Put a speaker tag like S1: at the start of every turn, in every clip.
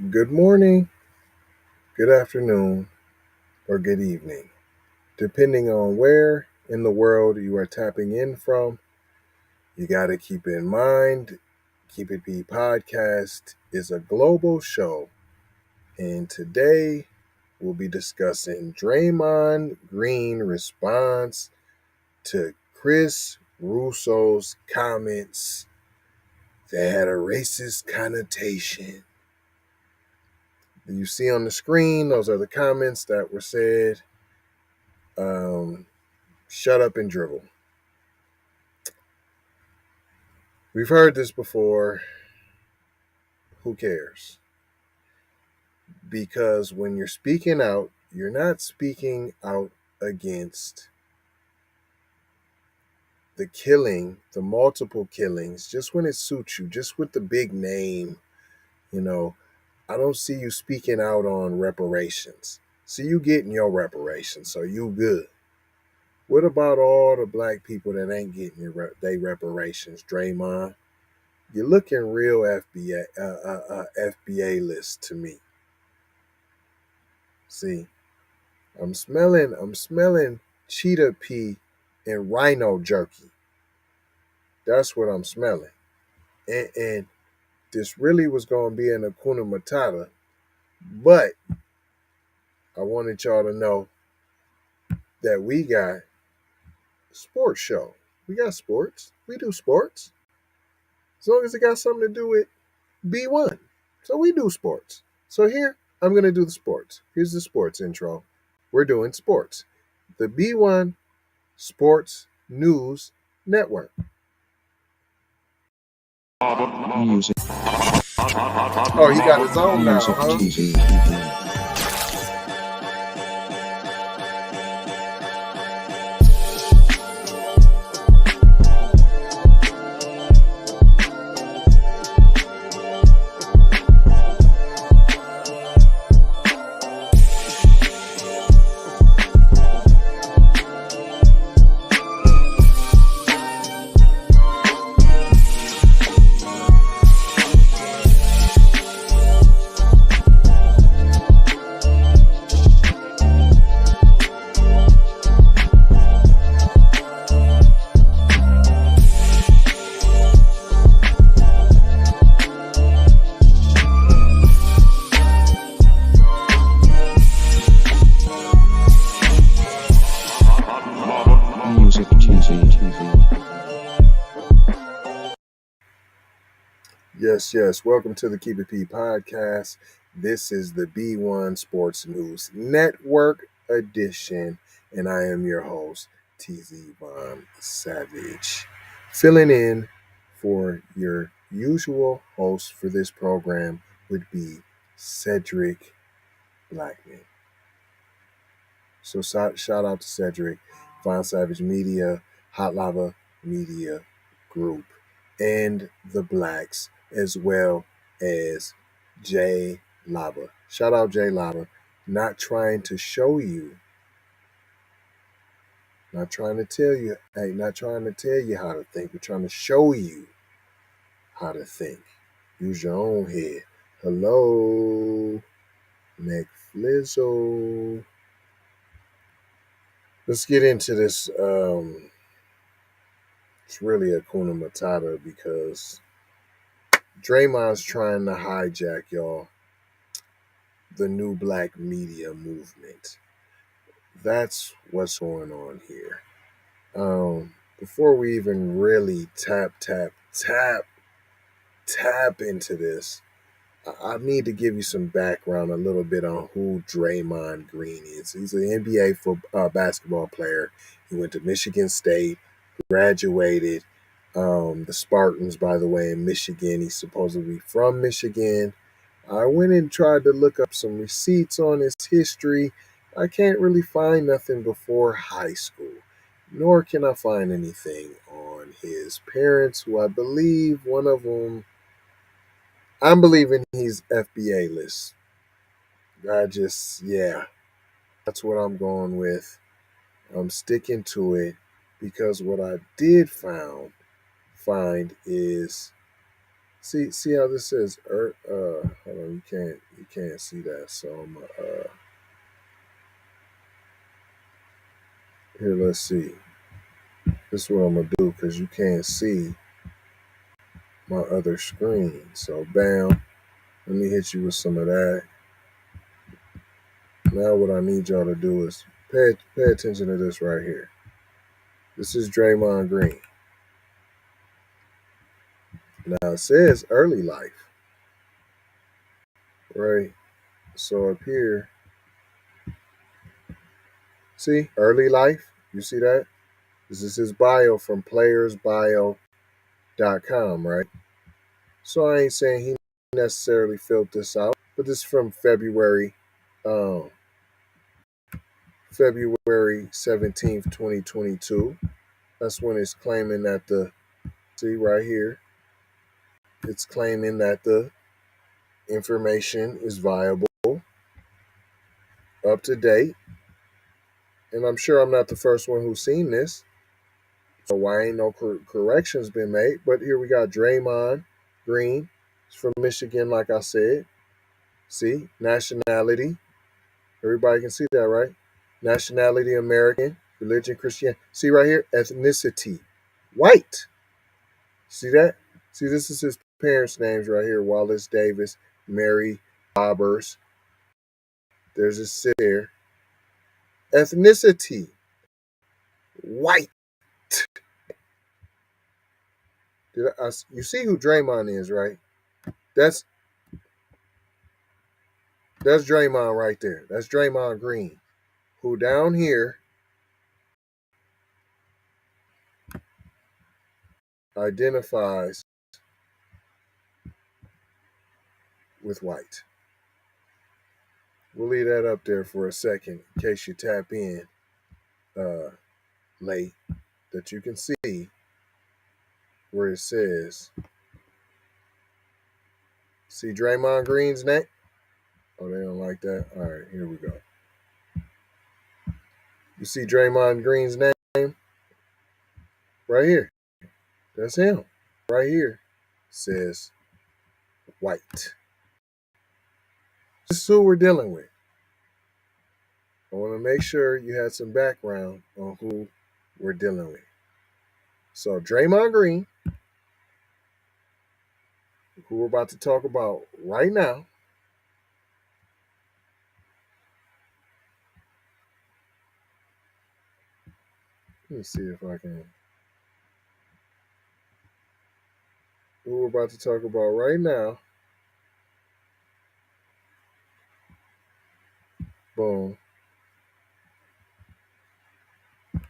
S1: Good morning, good afternoon, or good evening, depending on where in the world you are tapping in from. You got to keep in mind, Keep It P podcast is a global show, and today we'll be discussing Draymond Green response to Chris Russo's comments that had a racist connotation. You see on the screen, those are the comments that were said. Shut up and dribble. We've heard this before. Who cares? Because when you're speaking out, you're not speaking out against the multiple killings, just when it suits you, just with the big name. You know, I don't see you speaking out on reparations. See you getting your reparations, so you good. What about all the black people that ain't getting their reparations, Draymond? You're looking real FBA list to me. See, I'm smelling cheetah pea and rhino jerky. That's what I'm smelling. And this really was going to be an Hakuna Matata, but I wanted y'all to know that we got a sports show. We got sports. We do sports. As long as it got something to do with B1. So we do sports. So here, I'm going to do the sports. Here's the sports intro. We're doing sports. The B1 Sports News Network.
S2: Music.
S1: Oh, he got his own now,
S2: Music
S1: huh?
S2: TV. Music TV.
S1: Yes. Welcome to the Keep It P podcast. This is the B1 Sports News Network edition, and I am your host, TZ Von Savage, filling in for your usual host for this program would be Cedric Blackman. So shout out to Cedric, Von Savage Media, Hot Lava Media Group, and the Blacks, as well as J Lava. Shout out J Lava. Not trying to show you, not trying to tell you, not trying to tell you how to think. We're trying to show you how to think. Use your own head. Hello, McFlizzle. Let's get into this. It's really a Hakuna Matata because Draymond's trying to hijack, y'all, the new black media movement. That's what's going on here. Before we even really tap into this, I need to give you some background a little bit on who Draymond Green is. He's an NBA basketball player. He went to Michigan State, graduated. The Spartans, by the way, in Michigan. He's supposedly from Michigan. I went and tried to look up some receipts on his history. I can't really find nothing before high school, nor can I find anything on his parents, who I believe one of them, I'm believing he's FBA list. That's what I'm going with. I'm sticking to it because what I did find is see how this says hold on, you can't can't see that. So I'm here. Let's see. This is what I'm gonna do because you can't see my other screen. So bam. Let me hit you with some of that. Now what I need y'all to do is pay attention to this right here. This is Draymond Green. Now it says early life, right? So up here, see early life. You see that? This is his bio from playersbio.com, right? So I ain't saying he necessarily filled this out, but this is from um, February 17th, 2022. That's when it's claiming that see right here, it's claiming that the information is viable, up to date. And I'm sure I'm not the first one who's seen this. So why ain't no corrections been made? But here we got Draymond Green. He's from Michigan, like I said. See, nationality. Everybody can see that, right? Nationality, American. Religion, Christian. See right here, ethnicity, white. See that? See, this is his parents' names right here: Wallace Davis, Mary Bobbers. There's a sit there. Ethnicity, white. You see who Draymond is, right? That's Draymond right there. That's Draymond Green, who down here identifies with white. We'll leave that up there for a second in case you tap in late, that you can see where it says, see Draymond Green's name? Oh, they don't like that? All right, here we go. You see Draymond Green's name? Right here. That's him. Right here. Says white. This is who we're dealing with. I want to make sure you had some background on who we're dealing with. So Draymond Green, who we're about to talk about right now, let me see if I can. Who we're about to talk about right now, boom,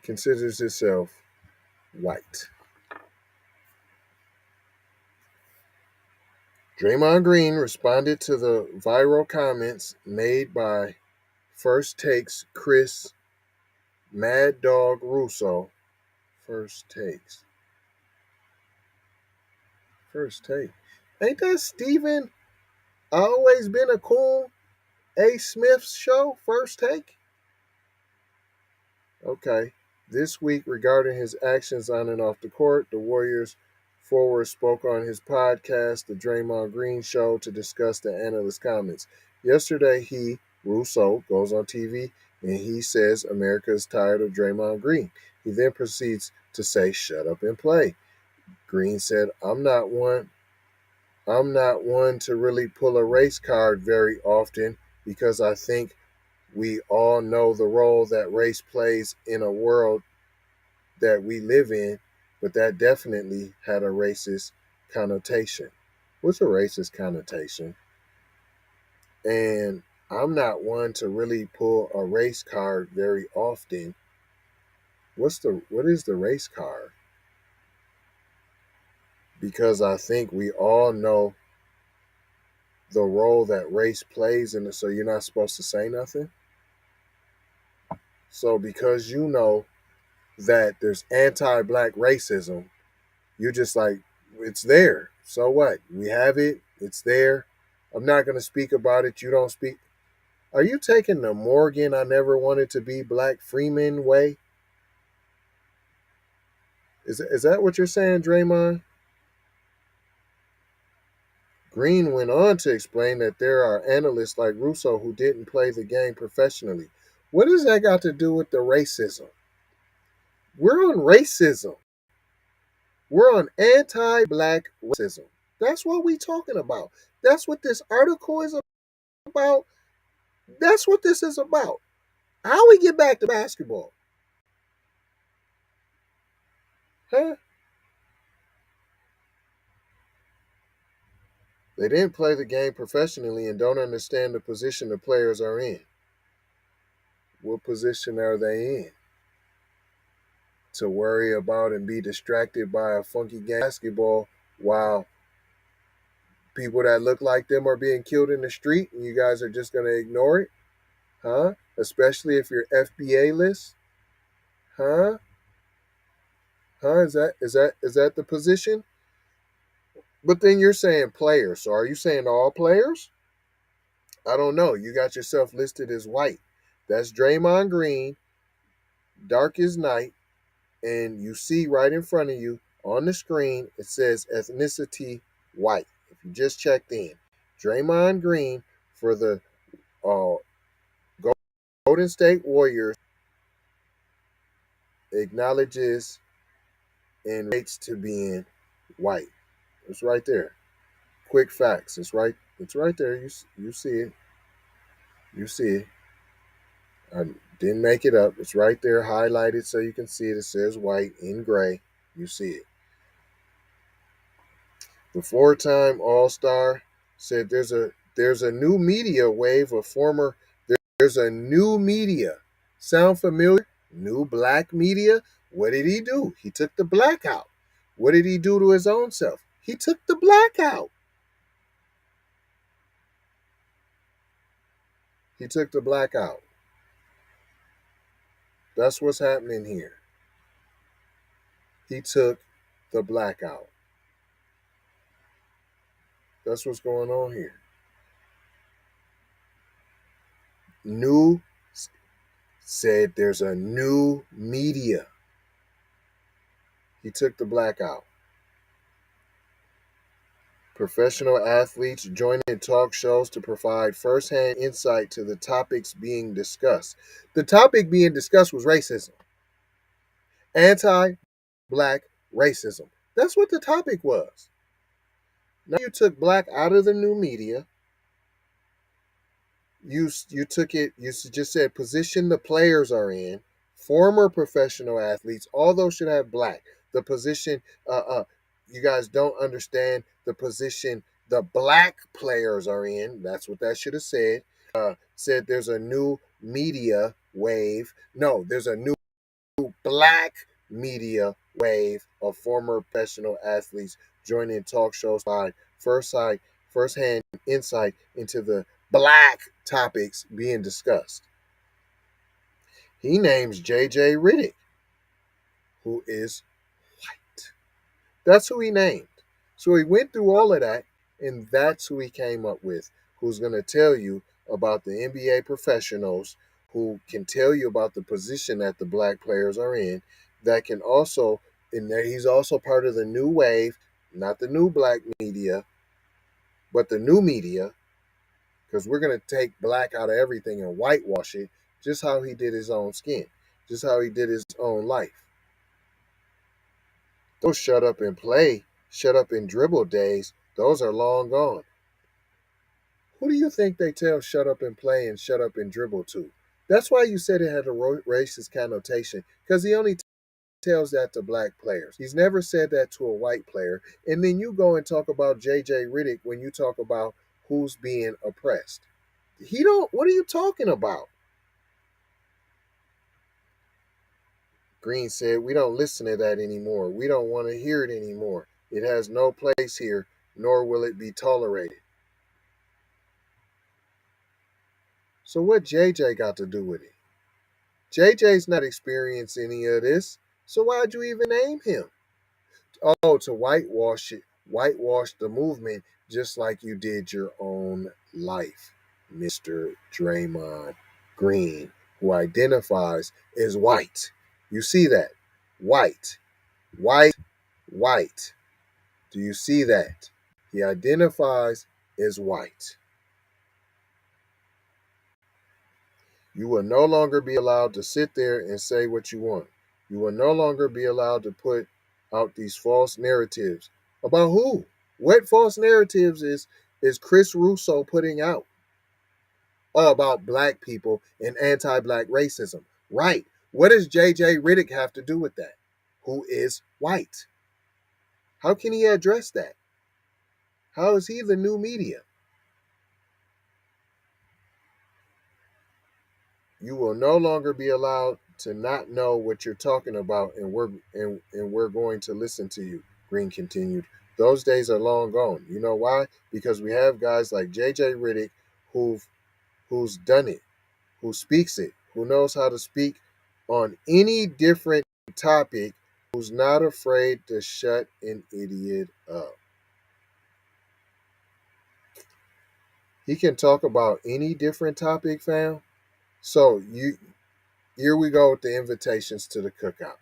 S1: considers himself white. Draymond Green responded to the viral comments made by First Takes Chris Mad Dog Russo. First Takes. First Take. Ain't that Steven always been a cool A. Smith's show? First Take? Okay. This week, regarding his actions on and off the court, the Warriors forward spoke on his podcast, The Draymond Green Show, to discuss the analyst comments. Yesterday, Russo, goes on TV and he says America is tired of Draymond Green. He then proceeds to say, "Shut up and play." Green said, I'm not one to really pull a race card very often because I think we all know the role that race plays in a world that we live in, but that definitely had a racist connotation. What's a racist connotation? And I'm not one to really pull a race card very often. What is the race card? Because I think we all know the role that race plays in it, so you're not supposed to say nothing. So because you know that there's anti-black racism, you're just like, it's there. So what? We have it. It's there. I'm not going to speak about it. You don't speak. Are you taking the Morgan I never wanted to be Black Freeman way? Is that what you're saying, Draymond Green went on to explain that there are analysts like Russo who didn't play the game professionally. What does that got to do with the racism? We're on racism. We're on anti-black racism. That's what we're talking about. That's what this article is about. That's what this is about. How we get back to basketball? Huh? They didn't play the game professionally and don't understand the position the players are in. What position are they in? To worry about and be distracted by a funky game of basketball while people that look like them are being killed in the street and you guys are just going to ignore it? Huh? Especially if you're FBA list? Huh? Huh? Is that the position? But then you're saying players. So are you saying all players? I don't know. You got yourself listed as white. That's Draymond Green, dark as night, and you see right in front of you on the screen it says ethnicity white. If you just checked in, Draymond Green for the uh, Golden State Warriors acknowledges and rates to being white. It's right there. Quick facts. It's right. It's right there. You see it. You see it. I didn't make it up. It's right there, highlighted so you can see it. It says white in gray. You see it. The four-time All-Star said there's a new media wave of former there's a new media. Sound familiar? New black media? What did he do? He took the black out. What did he do to his own self? He took the black out. He took the black out. That's what's happening here. He took the black out. That's what's going on here. New said there's a new media. He took the black out. Professional athletes joining talk shows to provide firsthand insight to the topics being discussed. The topic being discussed was racism. Anti-black racism. That's what the topic was. Now you took black out of the new media. You took it, you just said position the players are in, former professional athletes, all those should have black. The position, you guys don't understand the position the black players are in. That's what that should have said. Said there's a new media wave. No, there's a new black media wave of former professional athletes joining talk shows by first-hand insight into the black topics being discussed. He names JJ Redick, who is white. That's who he named. So he went through all of that, and that's who he came up with, who's going to tell you about the NBA professionals who can tell you about the position that the black players are in, that can also, and he's also part of the new wave, not the new black media, but the new media, because we're going to take black out of everything and whitewash it, just how he did his own skin, just how he did his own life. Those shut up and play, shut up and dribble days, those are long gone. Who do you think they tell shut up and play and shut up and dribble to? That's why you said it had a racist connotation, because he only tells that to black players. He's never said that to a white player. And then you go and talk about JJ Redick when you talk about who's being oppressed. What are you talking about? Green said, we don't listen to that anymore. We don't want to hear it anymore. It has no place here, nor will it be tolerated. So what JJ got to do with it? JJ's not experiencing any of this, so why'd you even name him? Oh, to whitewash it, whitewash the movement just like you did your own life, Mr. Draymond Green, who identifies as white. You see that? White, white, white. Do you see that? He identifies as white. You will no longer be allowed to sit there and say what you want. You will no longer be allowed to put out these false narratives. About who? What false narratives is Chris Russo putting out? Oh, about black people and anti-black racism. Right. What does JJ Redick have to do with that? Who is white? How can he address that? How is he the new media? You will no longer be allowed to not know what you're talking about, and we're going to listen to you. Green continued. Those days are long gone. You know why? Because we have guys like JJ Redick who's done it, who speaks it, who knows how to speak on any different topic, who's not afraid to shut an idiot up. He can talk about any different topic, fam. So here we go with the invitations to the cookout.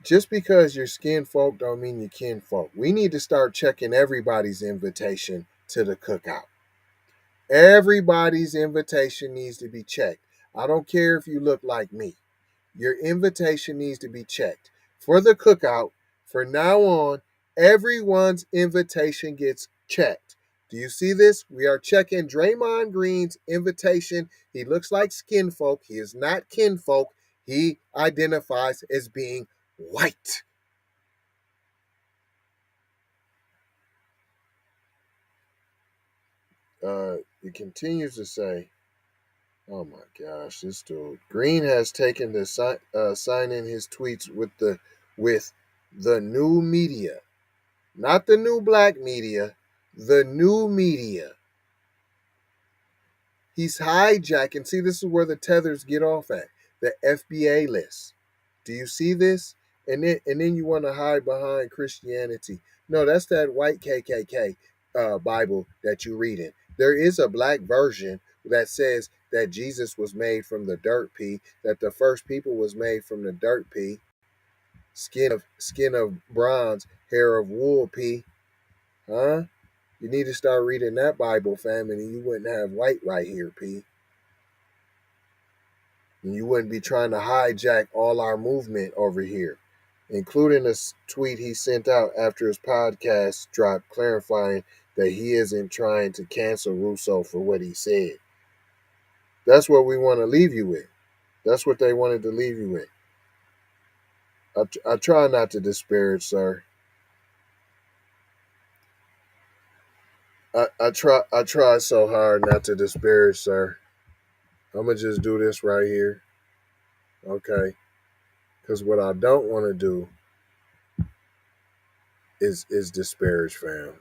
S1: Just because you're skin folk don't mean you kin folk. We need to start checking everybody's invitation to the cookout. Everybody's invitation needs to be checked. I don't care if you look like me. Your invitation needs to be checked. For the cookout, for now on, everyone's invitation gets checked. Do you see this? We are checking Draymond Green's invitation. He looks like skin folk. He is not kin folk. He identifies as being white. It continues to say, oh my gosh, this dude. Green has taken to sign in his tweets with the new media. Not the new black media, the new media. He's hijacking. See, this is where the tethers get off at. The FBA list. Do you see this? And then you want to hide behind Christianity. No, that's that white KKK Bible that you're reading. There is a black version that says that Jesus was made from the dirt pea, that the first people was made from the dirt pea, skin of bronze, hair of wool pea. Huh? You need to start reading that Bible, fam, and you wouldn't have white right here, P. And you wouldn't be trying to hijack all our movement over here, including a tweet he sent out after his podcast dropped clarifying that he isn't trying to cancel Russo for what he said. That's what we want to leave you with. That's what they wanted to leave you with. I try not to disparage, sir. I try so hard not to disparage, sir. I'm gonna just do this right here, okay? Because what I don't want to do is disparage, fam.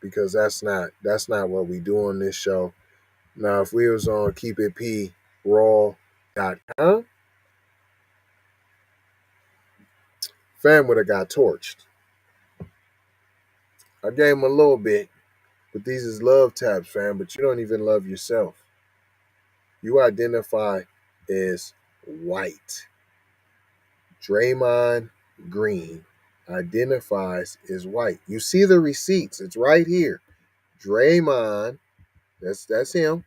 S1: Because that's not what we do on this show. Now, if we was on Keep It P Raw.com, fam would have got torched. I gave him a little bit, but these is love taps, fam. But you don't even love yourself. You identify as white. Draymond Green identifies as white. You see the receipts. It's right here. Draymond, that's him.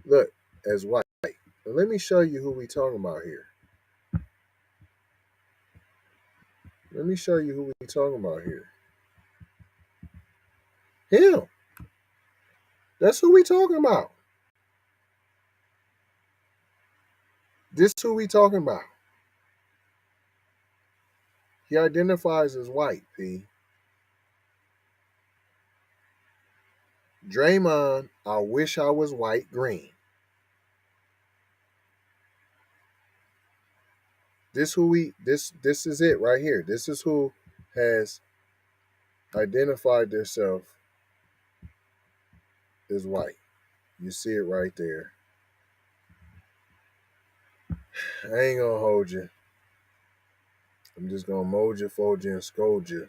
S1: Look, as white. Now let me show you who we talking about here. Let me show you who we talking about here. Him. That's who we talking about. This who we talking about. He identifies as white, P. Draymond, I wish I was white green. This is it right here. This is who has identified themselves as white. You see it right there. I ain't gonna hold you. I'm just gonna mold you, fold you, and scold you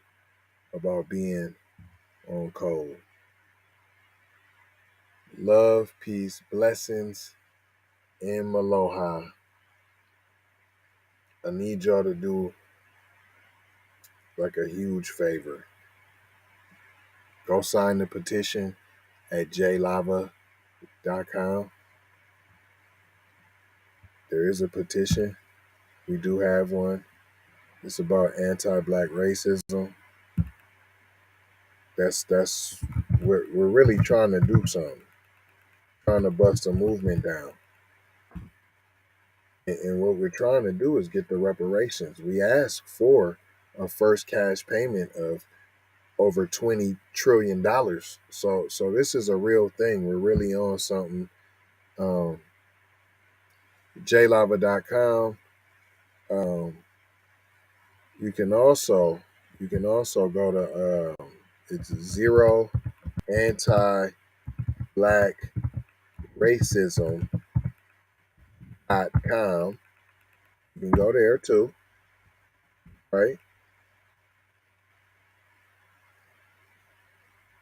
S1: about being on cold. Love, peace, blessings, and aloha. I need y'all to do like a huge favor. Go sign the petition at jlava.com. There is a petition. We do have one. It's about anti-black racism. That's we're really trying to do something. Trying to bust a movement down. And what we're trying to do is get the reparations. We asked for a first cash payment of over $20 trillion. So this is a real thing. We're really on something. jlava.com. You can also go to it's zero anti black racism.com. You can go there too, right?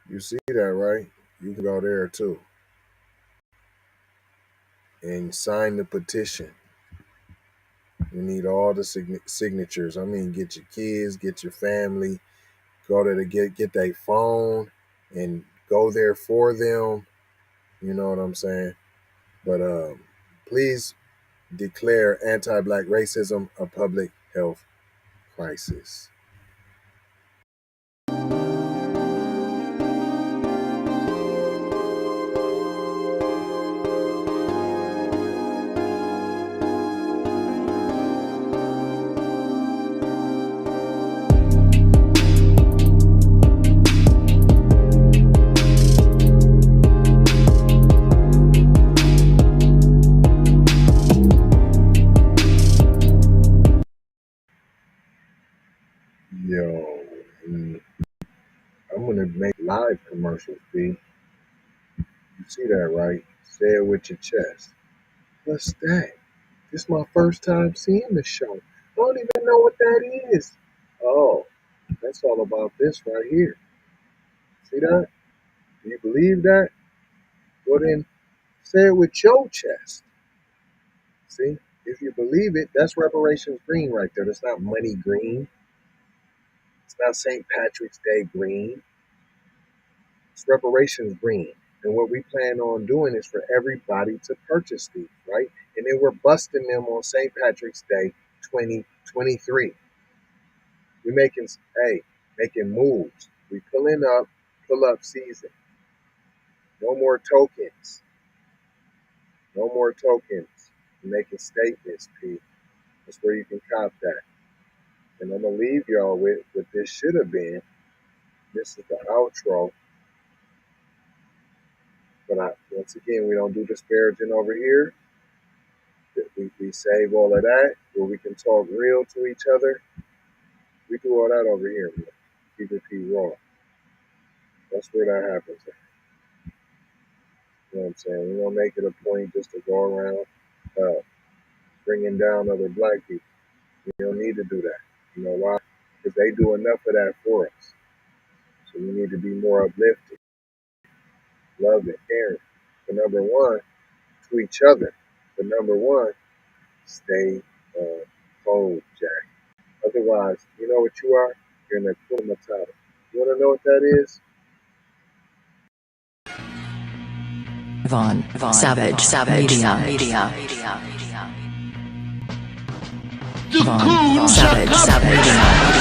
S1: You see that, right? You can go there too and sign the petition. We need all the signatures. I mean, get your kids, get your family, go to get their phone and go there for them. You know what I'm saying? But please declare anti-black racism a public health crisis. Yo, I'm gonna make live commercials, B. You see that, right? Say it with your chest. What's that? This is my first time seeing the show. I don't even know what that is. Oh, that's all about this right here. See that? Do you believe that? Well then, say it with your chest. See? If you believe it, that's reparations green right there. That's not money green. It's not St. Patrick's Day green. It's reparations green. And what we plan on doing is for everybody to purchase these, right? And then we're busting them on St. Patrick's Day 2023. We're making moves. We pull up season. No more tokens. No more tokens. We're making statements, P. That's where you can cop that. And I'm gonna leave y'all with what this should have been. This is the outro. But once again, we don't do disparaging over here. We save all of that where we can talk real to each other. We do all that over here, man. Keep it P raw. That's where that happens. You know what I'm saying? We don't make it a point just to go around bringing down other black people. We don't need to do that. You know why? Because they do enough of that for us. So we need to be more uplifting, loving, caring. For number one, to each other. For number one, stay cold, Jack. Otherwise, you know what you are? You're in a Hakuna Matata. You want to know what that is?
S3: Von Savage Media. Von Savage Media.